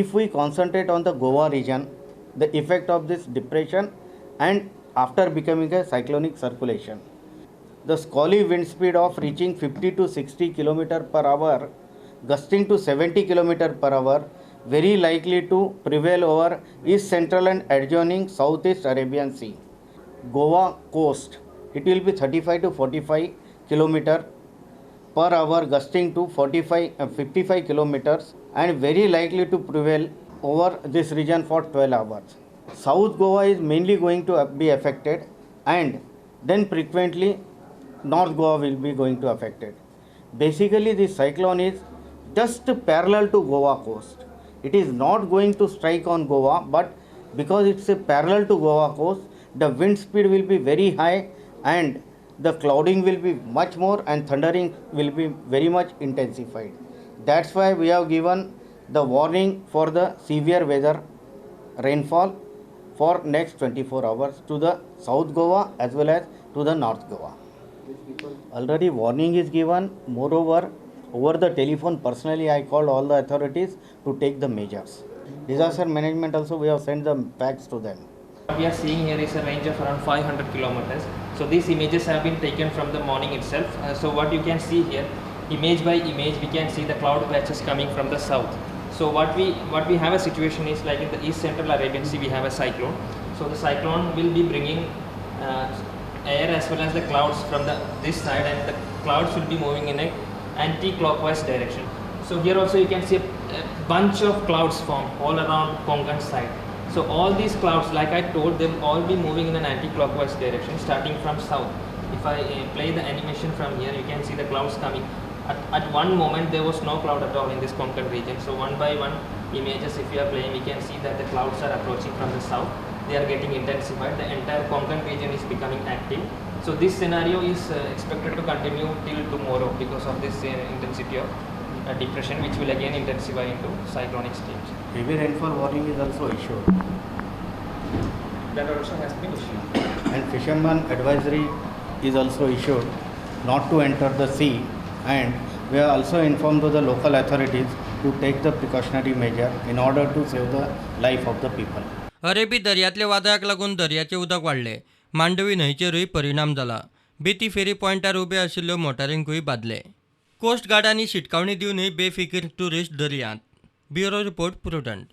If we concentrate on the Goa region, the effect of this depression and after becoming a cyclonic circulation, the squally wind speed of reaching 50 to 60 km per hour, gusting to 70 km per hour, very likely to prevail over east central and adjoining South-East Arabian Sea. Goa coast, it will be 35 to 45 km per hour, gusting to 55 kilometers, and very likely to prevail over this region for 12 hours. South Goa is mainly going to be affected, and then frequently North Goa will be going to affected. Basically, this cyclone is just parallel to Goa coast. It is not going to strike on Goa, but because it's a parallel to Goa coast, the wind speed will be very high and the clouding will be much more and thundering will be very much intensified. That's why we have given the warning for the severe weather rainfall for next 24 hours to the South Goa as well as to the North Goa. Already warning is given. Moreover, over the telephone personally I called all the authorities to take the measures. Disaster management also we have sent the packs to them. What we are seeing here is a range of around 500 kilometers. So these images have been taken from the morning itself. So what you can see here, image by image, we can see the cloud patches coming from the south. So what we have a situation is like in the east central Arabian Sea we have a cyclone. So the cyclone will be bringing air as well as the clouds from this side, and the clouds will be moving in a anti-clockwise direction. So here also you can see a bunch of clouds formed all around Konkan side. So all these clouds, like I told, they will all be moving in an anti-clockwise direction starting from south. If I play the animation from here, you can see the clouds coming. At one moment there was no cloud at all in this Konkan region. So one by one images, if you are playing, we can see that the clouds are approaching from the south. They are getting intensified. The entire Konkan region is becoming active. So this scenario is expected to continue till tomorrow because of this intensity of depression, which will again intensify into cyclonic stage. Heavy rainfall warning is also issued. That also has been issued. And fisherman advisory is also issued not to enter the sea, and we are also informed to the local authorities to take the precautionary measure in order to save the life of the people. अरेबी दर्यांतल्या वादळाक लागून दर्याचें उदक वाडलें. मांडवी न्हंयचेरूय परिणाम जाला. बेती फेरी पॉयंटार ube आशिल्ल्यो मोटारींकूय बादले. Coast गार्डांनी शिटकावणी दिवनूय बेफिकीर tourist दर्यांत. Bureau report prudent.